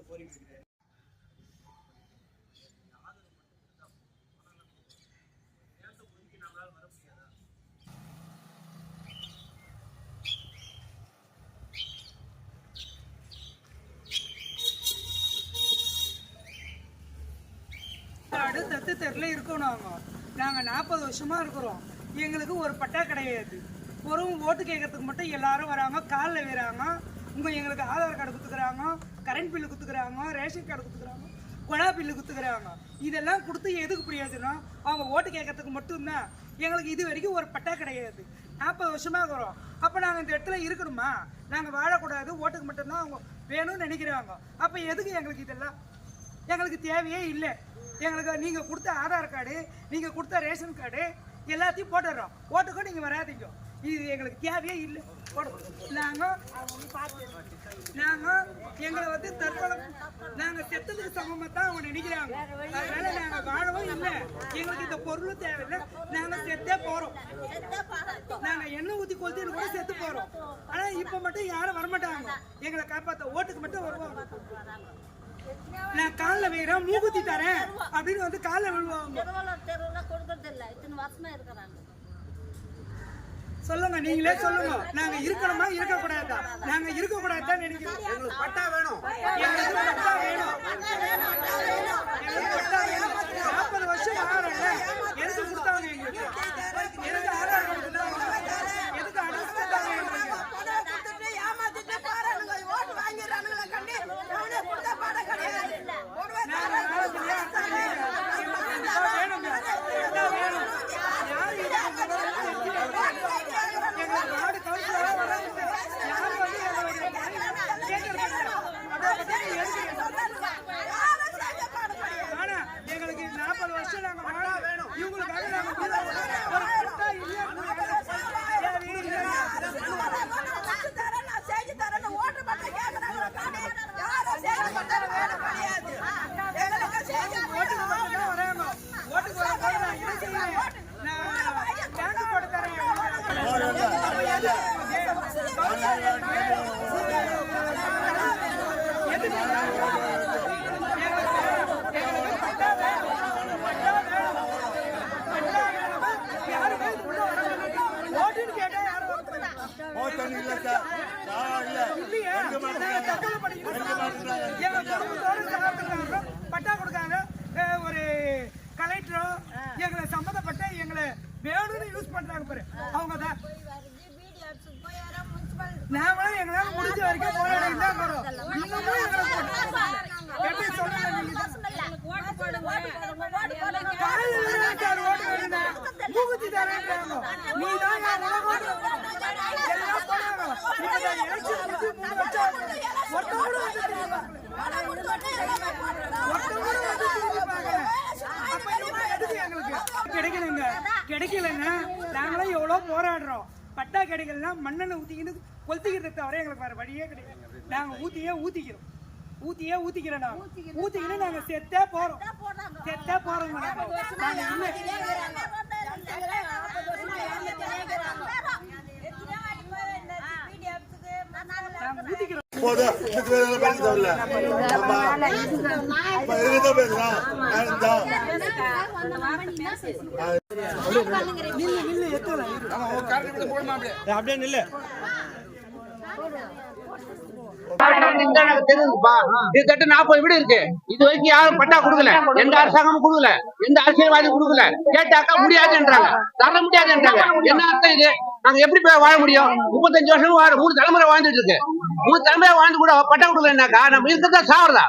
கோரிக்கை வைக்கிறேன். தத்து தெருல இருக்கோம். நாங்க 40 வருஷமா இருக்கிறோம். எங்களுக்கு ஒரு பட்டா கிடையாது. ஒரு ஓட்டு கேட்கறதுக்கு மட்டும் எல்லாரும் வராங்க, காலில் வேறாங்க. எங்களுக்கு ஆதார் கார்டு குத்துக்கிறாங்க, கரண்ட் பில்லு குத்துக்கிறாங்க, ரேஷன் கார்டு குத்துக்கிறாங்க, கொடா பில்லு குத்துக்கிறாங்க. இதெல்லாம் கொடுத்து எதுக்கு பிரயோஜனம்? அவங்க ஓட்டு கேட்கறதுக்கு மட்டும்தான். எங்களுக்கு இது வரைக்கும் ஒரு பட்டா கிடையாது. 40 வருஷமா இருக்கிறோம். அப்போ நாங்கள் இந்த இடத்துல இருக்கணுமா? நாங்கள் வாழக்கூடாது, ஓட்டுக்கு மட்டும்தான் அவங்க வேணும்னு நினைக்கிறாங்க. அப்போ எதுக்கு எங்களுக்கு இதெல்லாம்? எங்களுக்கு தேவையே இல்லை. எங்களுக்கு நீங்கள் கொடுத்த ஆதார் கார்டு, நீங்கள் கொடுத்த ரேஷன் கார்டு எல்லாத்தையும் போட்டுடுறோம். ஓட்டுக்கும் நீங்கள் வராதிங்க. இது எங்களுக்கு தேவையே இல்லை. நாங்கள் எங்களை தற்கொலை நாங்கள் செத்ததுக்கு சமமாக தான் அவங்க நினைக்கிறாங்க. அதனால நாங்கள் வாழவும் இல்லை. எங்களுக்கு இந்த பொருளும் தேவையில்லை. நாங்கள் செத்தே போகிறோம். நாங்கள் எண்ணெய் ஊற்றி கொளுத்தின்னு கூட செத்து போகிறோம். ஆனால் இப்போ மட்டும் யாரும் வரமாட்டாங்க எங்களை காப்பாற்ற. ஓட்டுக்கு மட்டும் வருவாங்க. நான் காலில் வைக்கிறேன், மூக்குத்தி தரேன் அப்படின்னு காலில் விழுவாங்க. சொல்லுங்க, நீங்களே சொல்லுங்க. நாங்க இருக்கணுமா இருக்கக்கூடாதா? நாங்க இருக்கக்கூடாதுதான் நினைக்கிறோம். எங்களுக்கு பட்டா வேணும். எங்களுக்கு பட்டா வேணும். எங்களுக்கு பட்டா வேணும். 40 வருஷம் ஆகிறேன்ல, எதுக்கு கொடுத்தாங்க எங்களுக்கு? எதுக்கு ஆதார் கார்டு கொடுத்தாங்க? எதுக்கு அட்ரஸ் கொடுத்தாங்க எங்களுக்கு? எங்களுக்கு 40 வருஷம் நாங்க வேணும். இவங்களுக்காக நாங்க பட்டா கொடுக்காங்க. ஒரு கலெக்டரோ எங்களை சம்மந்தப்பட்ட எங்களை வேணும்னு யூஸ் பண்றாங்க பாரு. அவங்க தான் நாமளும் எங்களால முடிஞ்ச வரைக்கும் போராடி தான் போறோம். இன்னமும் எப்படி சொல்லுங்க, மூக்குத்தி தரேன்றாங்க. நீ தான் கிடைக்கலங்க. நாங்களும் எவ்வளவு போராடுறோம். பட்டா கிடைக்கலன்னா மண்ணெண்ணெய் ஊத்திக்கின்னு கொளுத்திக்கிறத தவிர எங்களுக்கு வேற வழியே கிடையாது. நாங்க ஊத்திக்கிறோம். நாங்க ஊத்திக்கின்னு நாங்க செத்தே போறோம். அப்படியே நில்லு. கிட்டத்தட்ட 40 வீடு இருக்கு. இது வரைக்கும் யாரும் பட்டா கொடுக்கல. எந்த அரசாங்கமும் கொடுக்கல, எந்த அரசியல்வாதி கொடுக்கல. கேட்டாக்கா முடியாதுன்றாங்க, தர முடியாதுன்றாங்க. என்ன அர்த்தம் இது? நாங்க எப்படி போய் வாழ முடியும்? 35 வருஷம் 3 தலைமுறை வாழ்ந்துட்டு இருக்கு. 3 தலைமுறை வாழ்ந்து கூட பட்டா கொடுக்கலனாக்கா நம்ம இருக்கிறதா சாவறதா?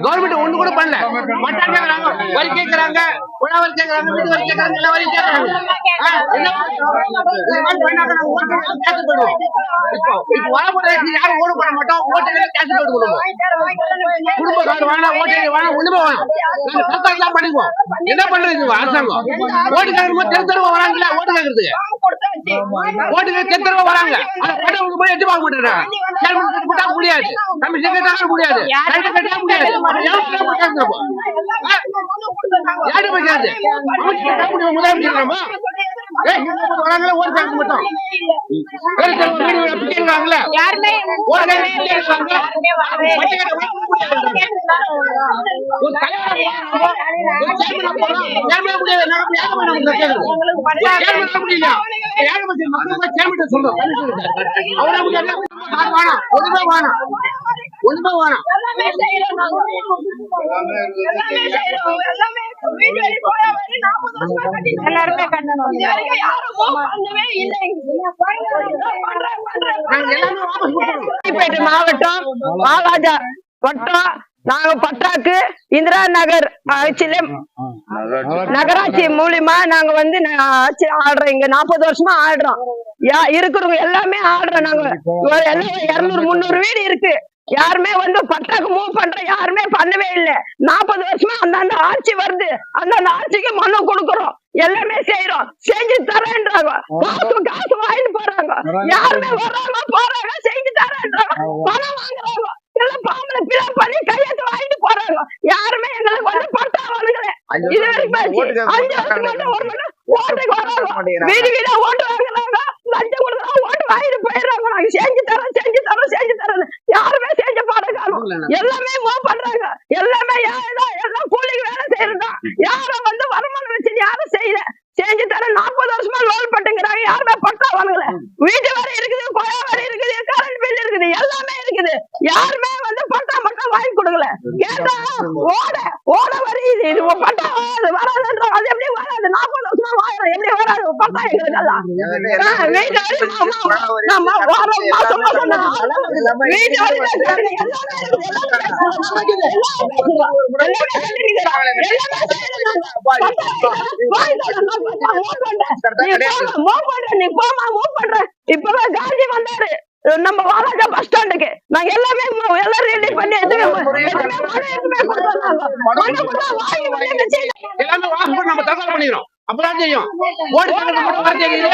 கவர்மெண்ட் ஒண்ணு கூட பண்ணல. பட்டா கேட்கறாங்க, வரி கேட்கறாங்க, உழவர் கேட்கறாங்க, வீட்டு வரி கேட்கறாங்க, எல்லா வரி கேட்கறாங்க. இப்போ வரமுறை யாரும் ஓடு பண்ண மாட்டோம். ஓட்டு கேஷ் போட்டு கொடுப்போம். குடும்ப கார்டு வேணா, ஓட்டு வேணா, ஒண்ணுமே வேணாம். சர்க்கார் பண்ணிக்குவோம். என்ன பண்றது அரசாங்கம்? ஓட்டு கேட்கறவங்க தெருத்தரவா வராங்களா? ஓட்டு கேட்கறதுக்கு ஓட்டுக்கு தெருத்தரவா வராங்க. போய் எட்டு பார்க்க மாட்டேங்கிறாங்க. முடியாது, நம்ம செக்ரட்டரி முடியாது, முடியாது. யாரு போய் முதலமைச்சர் வராங்களா? ஓட்டு கேட்க மாட்டோம். யாருமே ஒரு தலைவரை ஒரு சேர்மனை போடுறோம். சேர்மனே முடியாது. நாங்க யாரை வேணும் நம்ம கேட்கறது? சேர்மனே முடியல. யாரை பத்தி மக்களுக்கு சேர்மனை சொல்றோம். அவரே முடியாது. வேணாம். ஒண்ணுமே வேணாம். ஒண்ணுமே வேணாம். எல்லாருமே கட்டணும். நாங்க எல்லாமே வாபஸ் கொடுத்துறோம். ராணிப்பேட்டை மாவட்டம் வாலாஜா வட்டம். நாங்க பட்டாக்கு இந்திரா நகர் ஆட்சியில நகராட்சி மூலியமா நாங்க வந்து ஆட்சி ஆடுறோம். இங்க 40 வருஷமா ஆடுறோம். இருக்கிறவங்க எல்லாமே ஆடுறோம். நாங்க எல்லாம் 200 300 வீடு இருக்கு. யாருமே வந்து பட்டாக்கு மூவ் பண்ற யாருமே பண்ணவே இல்லை. 40 வருஷமா அந்தந்த ஆட்சி வருது. அந்தந்த ஆட்சிக்கு மனு கொடுக்குறோம். எல்லாமே செய்யறோம். செஞ்சு தரேன்றாங்க. காசு வாங்கிட்டு போறாங்க. யாருமே வர்றாங்க போறாங்க செஞ்சு தரேன்றாங்க. பணம் வாங்குறாங்க. எல்லாம் பாம்பளை பிள்ளை பண்ணி கையெழுத்து வாங்கிட்டு போறாங்க. யாருமே எங்களுக்கு வந்து பட்டா வாங்கல. இது வரைக்கும் 5 வருஷம் மட்டும் ஒரு மணி ஓட்டுக்கு வராங்க. வீடு வீடா ஓட்டு வாங்குறாங்க. லஞ்சம் கொடுக்குறாங்க. ஓட்டு வாங்கிட்டு போயிடுறாங்க. நாங்க செஞ்சு தரோம் செஞ்சு தரோம் செஞ்சு தரோம். யாருமே செஞ்ச பாடகாலம். எல்லாமே மூவ் பண்றாங்க. எல்லாமே எல்லாம் கூலிக்கு வேலை செய்யறதா. யாரும் வந்து வருமானம் வச்சு யாரும் செய்யல. செஞ்சு தர 40 வருஷமா லோன் பட்டுங்கிறாங்க. யாருமே பட்டா வாங்கல. வீட்டு வேலை இருக்குது, கொலை வேலை இருக்குது, கரண்ட் பில் இருக்குது, எல்லாமே இருக்குது. யாருமே வந்து பட்டா மட்டும் வாங்கி கொடுக்கல. கேட்டா ஓட வருது. இது பட்டா வராதுன்ற. அது எப்படி வராது? 40 வருஷமா வாங்குறோம். எப்படி வராது பட்டா எங்களுக்கு எல்லாம்? வீட்டு இப்பதான் காந்தி வந்தாரு நம்ம வாலாஜா பஸ் ஸ்டாண்டுக்கு. நாங்க எல்லாமே எல்லாரும் ரெடி பண்ணி எல்லாமே வாபஸ் பண்ணி நம்ம தகவல் பண்ணிக்கிறோம். அப்பதான் தெரியும். ஓட்டு மட்டும் வர தெரியுது.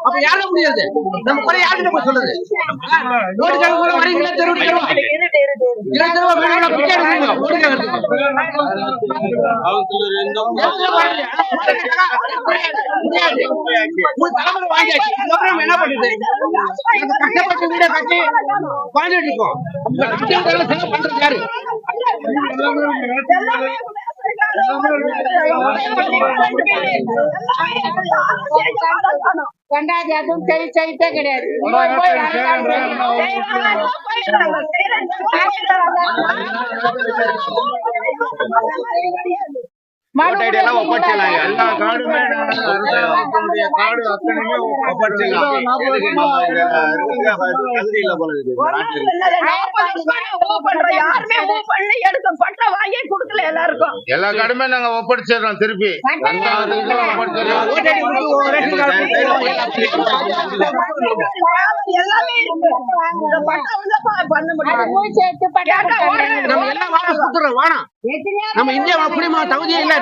அப்ப யாரும் முடியாது. நம்ம குறை யாருன்னு போய் சொல்லுது. ஓட்டு கூட வரீங்களா? தெருவு என்ன பண்ணுது? கஷ்டப்பட்டு வீட கட்டி வாழ்ந்துட்டு இருக்கோம். பண்றது யாரு? கண்டாதி அதுவும் செய்தே கிடையாது. எல்லா காடுமே காடு அத்தனையுமே எல்லா காடுமே நாங்க ஒப்படைச்சிடறோம் திருப்பி. நம்ம எல்லாம் வாபஸ் கொடுத்துறோம். வேணாம். நம்ம இந்தியா குடிமா தகுதியே இல்லை.